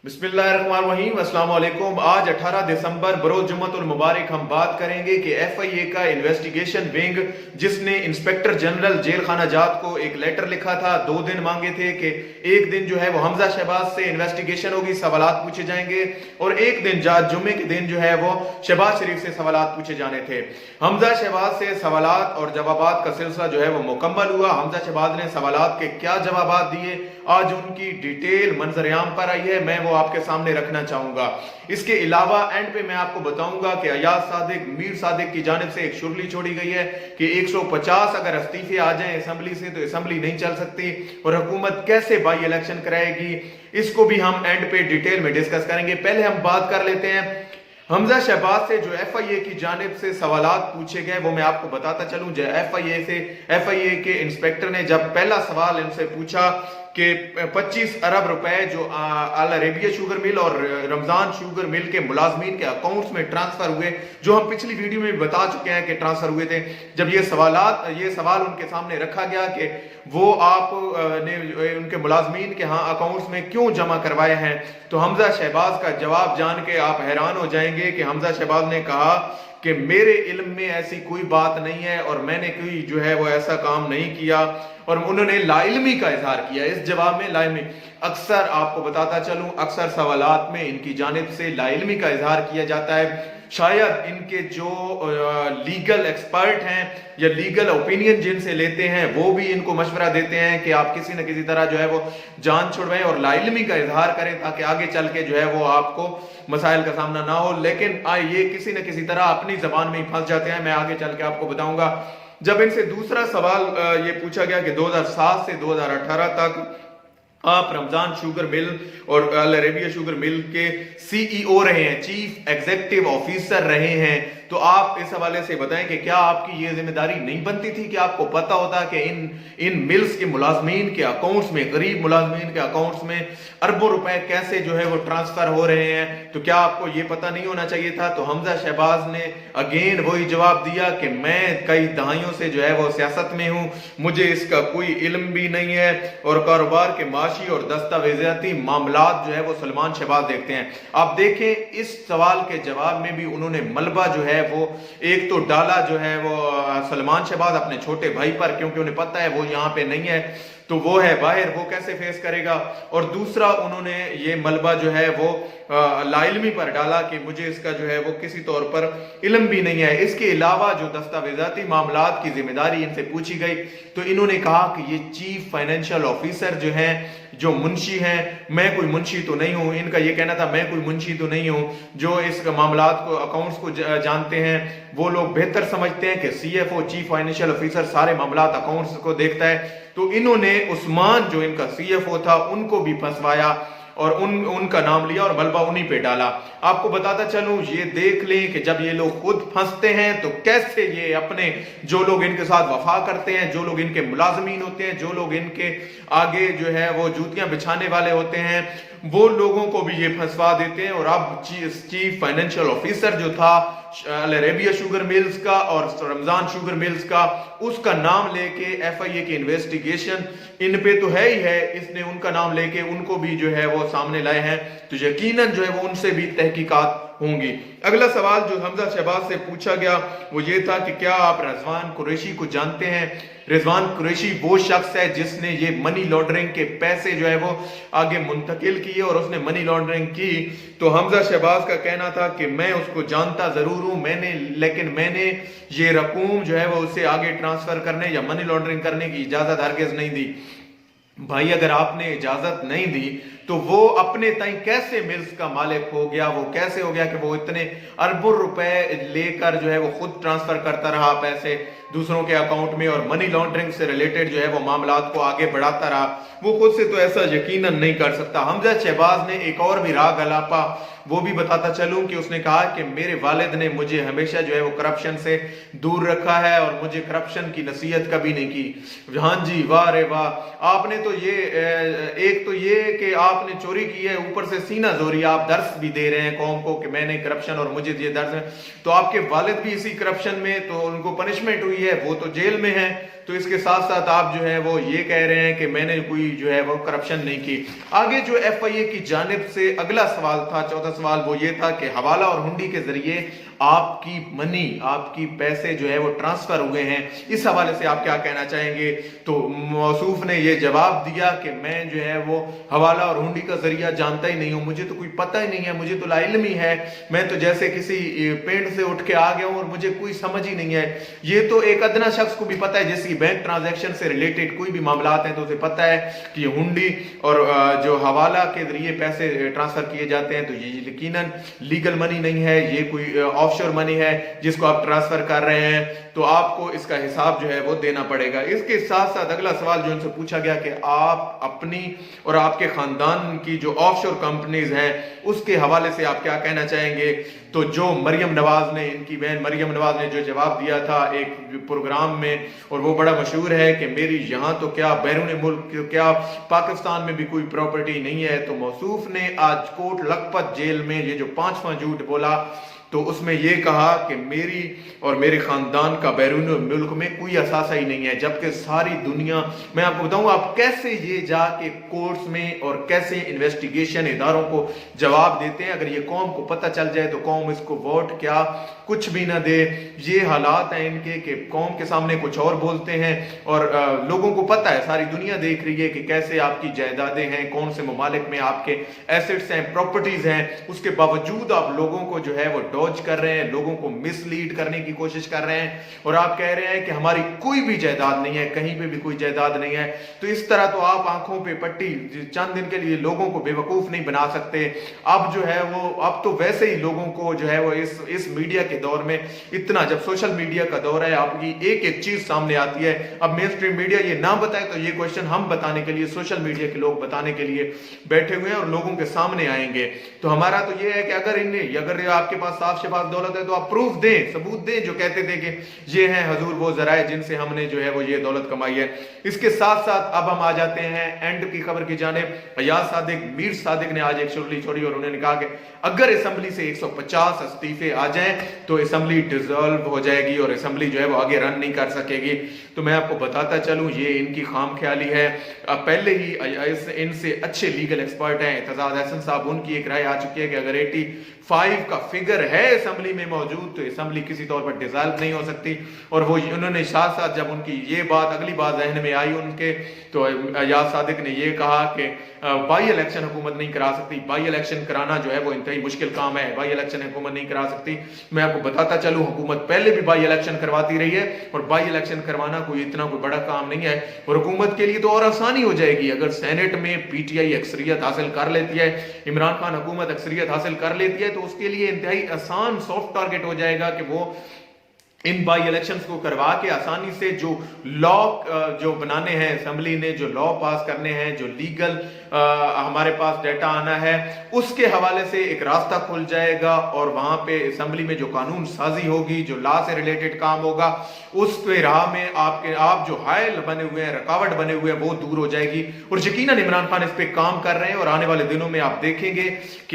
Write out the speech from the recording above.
बिस्मिल्लाहिर्रहमानिर्रहीम, अस्सलाम वालेकुम। आज 18 दिसंबर बरोज जुम्मतुल मुबारक हम बात करेंगे कि एफआईए का इन्वेस्टिगेशन विंग, जिसने इंस्पेक्टर जनरल जेल खाना जात को एक लेटर लिखा था, 2 दिन मांगे थे कि एक दिन जो है वो हमजा शहबाज से इन्वेस्टिगेशन होगी, सवालात पूछे जाएंगे, और एक दिन जुम्मे के दिन जो है वो शहबाज शरीफ से सवालात पूछे जाने थे। हमजा शहबाज से सवालात और जवाबात का सिलसिला जो है वो मुकम्मल हुआ। हमजा शहबाज ने सवालात के क्या जवाबात दिए, आज उनकी डिटेल मंजर-ए-आम पर आई है, मैं वो आपके सामने रखना चाहूंगा। इसके अलावा एंड पे मैं आपको बताऊंगा कि अयाज सादिक, मीर सादिक की जानिब से एक शुरली छोड़ी गई है कि 150 अगर इस्तीफे आ जाएं असेंबली से तो असेंबली नहीं चल सकती और हुकूमत कैसे बाई इलेक्शन कराएगी। इसको भी हम एंड पे डिटेल में डिस्कस करेंगे। पहले हम बात कर लेते हैं हमजा शहबाज से जो एफआईए की जानिब से सवालात पूछे गए, वो मैं आपको बताता चलूं। एफआईए के इंस्पेक्टर ने जब पहला सवाल इनसे पूछा कि 25 अरब रुपए जो अल अरेबिया शुगर मिल और रमजान शुगर मिल के मुलाजमीन के अकाउंट्स में ट्रांसफर हुए, जो हम पिछली वीडियो में भी बता चुके हैं कि ट्रांसफर हुए थे, जब ये सवाल उनके सामने रखा गया कि वो आप ने उनके मुलाजमीन के यहाँ अकाउंट्स में क्यों जमा करवाए हैं, तो हमजा शहबाज का जवाब जान के आप हैरान हो जाएंगे कि हमजा शहबाज ने कहा कि मेरे इल्म में ऐसी कोई बात नहीं है और मैंने कोई जो है वो ऐसा काम नहीं किया, और उन्होंने लाइल्मी का इजहार किया इस जवाब में। लाइल्मी अक्सर आपको बताता चलूं, अक्सर सवालात में इनकी जानिब से लाइल्मी का इजहार किया जाता है। शायद इनके जो लीगल एक्सपर्ट हैं या लीगल ओपिनियन जिनसे लेते हैं वो भी इनको मशवरा देते हैं कि आप किसी न किसी तरह जो है वो जान छुड़वाएं और लाइल्मी का इजहार करें ताकि आगे चल के जो है वो आपको मसाइल का सामना ना हो। लेकिन ये किसी न किसी तरह अपनी जबान में ही फंस जाते हैं। मैं आगे चल के आपको बताऊंगा। जब इनसे दूसरा सवाल ये पूछा गया कि 2007 से 2018 तक आप रमजान शुगर मिल और अल अरेबिया शुगर मिल के सीईओ रहे हैं, चीफ एग्जीक्यूटिव ऑफिसर रहे हैं, तो आप इस हवाले से बताएं कि क्या आपकी ये जिम्मेदारी नहीं बनती थी कि आपको पता होता कि इन मिल्स के मुलाजमीन के अकाउंट्स में, गरीब मुलाजमीन के अकाउंट्स में अरबों रुपए कैसे जो है वो ट्रांसफर हो रहे हैं, तो क्या आपको ये पता नहीं होना चाहिए था? तो हमजा शहबाज ने अगेन वही जवाब दिया कि मैं कई दहाइयों से जो है वो सियासत में हूं, मुझे इसका कोई इल्म भी नहीं है और कारोबार के माशी और दस्तावेजाती मामलात जो है वो सलमान शहबाज देखते हैं। आप देखें इस सवाल के जवाब में भी उन्होंने मलबा जो है वो एक तो डाला जो है वो सलमान शहबाज अपने छोटे भाई पर, क्योंकि उन्हें पता है वो यहाँ पे नहीं है तो वो है बाहर, वो कैसे फेस करेगा, और दूसरा उन्होंने ये मलबा जो है वो लाइल्मी पर डाला कि मुझे इसका जो है वो किसी तौर पर इल्म भी नहीं है। इसके अलावा जो दस्तावेजाती मामलात की जिम्मेदारी इनसे पूछी गई तो इन्होंने कहा कि ये चीफ फाइनेंशियल ऑफिसर जो हैं, जो मुंशी हैं, मैं कोई मुंशी तो नहीं हूं। इनका ये कहना था मैं कोई मुंशी तो नहीं हूं, जो इस मामलात को अकाउंट्स को जानते हैं वो लोग बेहतर समझते हैं कि सीएफओ चीफ फाइनेंशियल ऑफिसर सारे मामलात अकाउंट्स को देखता है। तो इन्होंने उस्मान जो इनका सीएफओ था उनको भी फंसवाया और उनका नाम लिया और मलबा उन्हीं पे डाला। आपको बताता चलूं, ये देख लें कि जब ये लोग खुद फंसते हैं तो कैसे ये अपने जो लोग इनके साथ वफा करते हैं, जो लोग इनके मुलाजमीन होते हैं, जो लोग इनके आगे जो है वो जूतियां बिछाने वाले होते हैं, वो लोगों को भी ये फंसवा देते हैं। और अब चीफ फाइनेंशियल ऑफिसर जो था अल अरेबिया शुगर मिल्स का और रमजान शुगर मिल्स का, उसका नाम लेके एफआईए की इन्वेस्टिगेशन इन पे तो है ही है, इसने उनका नाम लेके उनको भी जो है वो सामने लाए हैं, तो यकीनन जो है वो उनसे भी तहकीकात होंगी। अगला सवाल जो हमजा शहबाज से पूछा गया वो ये था कि क्या आप रिजवान कुरैशी को जानते हैं? रिजवान कुरैशी वो शख्स है जिसने ये मनी लॉन्ड्रिंग के पैसे जो है वो आगे मुंतकिल किए और उसने मनी लॉन्ड्रिंग की। तो हमजा शहबाज का कहना था कि मैं उसको जानता जरूर हूं, लेकिन मैंने ये रकूम जो है वो उसे आगे ट्रांसफर करने या मनी लॉन्ड्रिंग करने की इजाजत हरगिज नहीं दी। भाई अगर आपने इजाजत नहीं दी तो वो अपने ताई कैसे मिल्स का मालिक हो गया? वो कैसे हो गया कि वो इतने अरबों रुपए लेकर जो है वो खुद ट्रांसफर करता रहा पैसे दूसरों के अकाउंट में और मनी लॉन्ड्रिंग से रिलेटेड जो है वो मामलात को आगे बढ़ाता रहा? वो खुद से तो ऐसा यकीनन नहीं कर सकता। हमजा शहबाज ने एक और भी राग अलापा वो भी बताता चलूं कि उसने कहा कि मेरे वालिद ने मुझे हमेशा जो है वो करप्शन से दूर रखा है और मुझे करप्शन की नसीहत कभी नहीं की। हाँ जी, वाह रे वाह। आपने तो ये एक तो ये कि आप आपने चोरी की है, ऊपर से सीना जोरी आप दर्स भी दे रहे हैं कौम को कि मैंने करप्शन और मुझे ये दर्ज है, तो आपके वालिद भी इसी करप्शन में, तो उनको पनिशमेंट हुई है, वो तो जेल में है, तो इसके साथ साथ आप जो है वो ये कह रहे हैं कि मैंने कोई जो है वो करप्शन नहीं की। आगे जो एफआईए की जानिब से अगला सवाल था, चौथा सवाल, वो ये था कि हवाला और हुंडी के जरिए आपकी मनी, आपकी पैसे जो है वो ट्रांसफर हुए हैं, इस हवाले से आप क्या कहना चाहेंगे? तो मौसूफ ने ये जवाब दिया कि मैं जो है वो हवाला और हुंडी का जरिया जानता ही नहीं हूं, मुझे तो कोई पता ही नहीं है, मुझे तो लाइल्म ही है, मैं तो जैसे किसी पेड़ से उठ के आ गया हूं और मुझे कोई समझ ही नहीं है। ये तो एक अदना शख्स को भी पता है, जिसकी बैंक ट्रांजैक्शन से रिलेटेड कोई भी मामला आते हैं तो उसे पता है कि हुंडी और जो हवाला के जरिए पैसे ट्रांसफर किए जाते हैं तो ये यकीनन लीगल मनी नहीं है, ये कोई ऑफशोर मनी है जिसको आप ट्रांसफर कर रहे हैं, तो आपको इसका हिसाब जो है वो देना पड़ेगा। इसके साथ साथ अगला सवाल जो इनसे पूछा गया कि आप अपनी और आपके खानदान की जो ऑफशोर कंपनीज हैं उसके हवाले से आप क्या कहना चाहेंगे? तो जो मरियम नवाज ने, इनकी बहन मरियम नवाज ने जो जवाब दिया था एक प्रोग्राम में, और वो बड़ा मशहूर है कि मेरी यहाँ तो क्या बैरून मुल्क क्या पाकिस्तान में भी कोई प्रॉपर्टी नहीं है, तो मौसूफ ने आज कोट लखपत जेल में ये जो 5वां झूठ बोला, तो उसमें यह कहा कि मेरी और मेरे खानदान का बैरून मुल्क में कोई असासा ही नहीं है, जबकि सारी दुनिया, मैं आपको बताऊं आप कैसे ये जाके कोर्ट्स में और कैसे इन्वेस्टिगेशन इदारों को जवाब देते हैं। अगर ये कौम को पता चल जाए तो कौम इसको वोट क्या कुछ भी ना दे। ये हालात हैं इनके कि कौम के सामने कुछ और बोलते हैं और लोगों को पता है, सारी दुनिया देख रही है कि कैसे आपकी जायदादें हैं, कौन से ममालिक में आपके एसेट्स हैं, प्रॉपर्टीज हैं, उसके बावजूद आप लोगों को जो है वो डॉज कर रहे हैं, लोगों को मिसलीड करने की कोशिश कर रहे हैं, और आप कह रहे हैं कि हमारी कोई भी जायदाद नहीं है, कहीं पे भी कोई जायदाद नहीं है। तो इस तरह तो आप आंखों पे पट्टी चंद दिन के लिए लोगों को बेवकूफ नहीं बना सकते। अब जो है वो, अब तो वैसे ही लोगों को जो है वो इस मीडिया के दौर में इतना, जब सोशल मीडिया का दौर है, आपकी एक एक चीज सामने आती है। अब मेन स्ट्रीम मीडिया ये ना बताए तो ये क्वेश्चन हम बताने के लिए, सोशल मीडिया के लोग बताने के लिए बैठे हुए हैं और लोगों के सामने आएंगे। तो हमारा तो ये है कि अगर आपके पास साफ शफाफ दौलत है तो आप प्रूफ दें, सबूत दें, जो कहते थे कि ये हैं हजूर वो जराए जिनसे हमने जो है वो ये दौलत कमाई है। इसके साथ साथ अब हम आ जाते हैं एंड की खबर की जानिब। अयाज सादिक, मीर सादिक ने आज एक शुरली छोड़ी और उन्होंने कहा कि अगर असेंबली से 150 इस्तीफे आ जाएं तो असेंबली डिसॉल्व हो जाएगी और असेंबली जो है वो आगे रन नहीं कर सकेगी। तो मैं आपको बताता चलूं ये इनकी खाम ख्याली है। पहले ही इनसे अच्छे लीगल एक्सपर्ट हैं एतजाज हसन साहब, उनकी एक राय आ चुकी है कि अगर 85 का फिगर है असेंबली में मौजूद तो असेंबली किसी तौर पर डिसॉल्व नहीं हो सकती। और वो उन्होंने साथ साथ जब उनकी ये बात अगली बात जहन में आई उनके, तो अयाज सादिक ने ये कहा कि बाई इलेक्शन हुकूमत नहीं करा सकती, बाई इलेक्शन कराना जो है वो इंतहाई मुश्किल काम है, बाई इलेक्शन हुकूमत नहीं करा सकती। मैं आपको बताता चलूं हुकूमत पहले भी बाई इलेक्शन करवाती रही है और बाई इलेक्शन करवाना कोई इतना कोई बड़ा काम नहीं है, और हुकूमत के लिए तो और आसानी हो जाएगी अगर सेनेट में पीटीआई अक्सरियत हासिल कर लेती है, इमरान खान हुकूमत अक्सरियत हासिल कर लेती है, तो उसके लिए इंतहाई आसान सॉफ्ट टारगेट हो जाएगा कि वो इन बाई इलेक्शंस को करवा के आसानी से जो लॉ जो बनाने हैं, असेंबली ने जो लॉ पास करने हैं, जो लीगल हमारे पास डाटा आना है, उसके हवाले से एक रास्ता खुल जाएगा और वहां पे असेंबली में जो कानून साजी होगी, जो लॉ से रिलेटेड काम होगा, उस पे राह में आप जो हायल बने हुए हैं, रुकावट बने हुए हैं, वो दूर हो जाएगी। और यकीनन इमरान खान इस पे काम कर रहे हैं और आने वाले दिनों में आप देखेंगे कि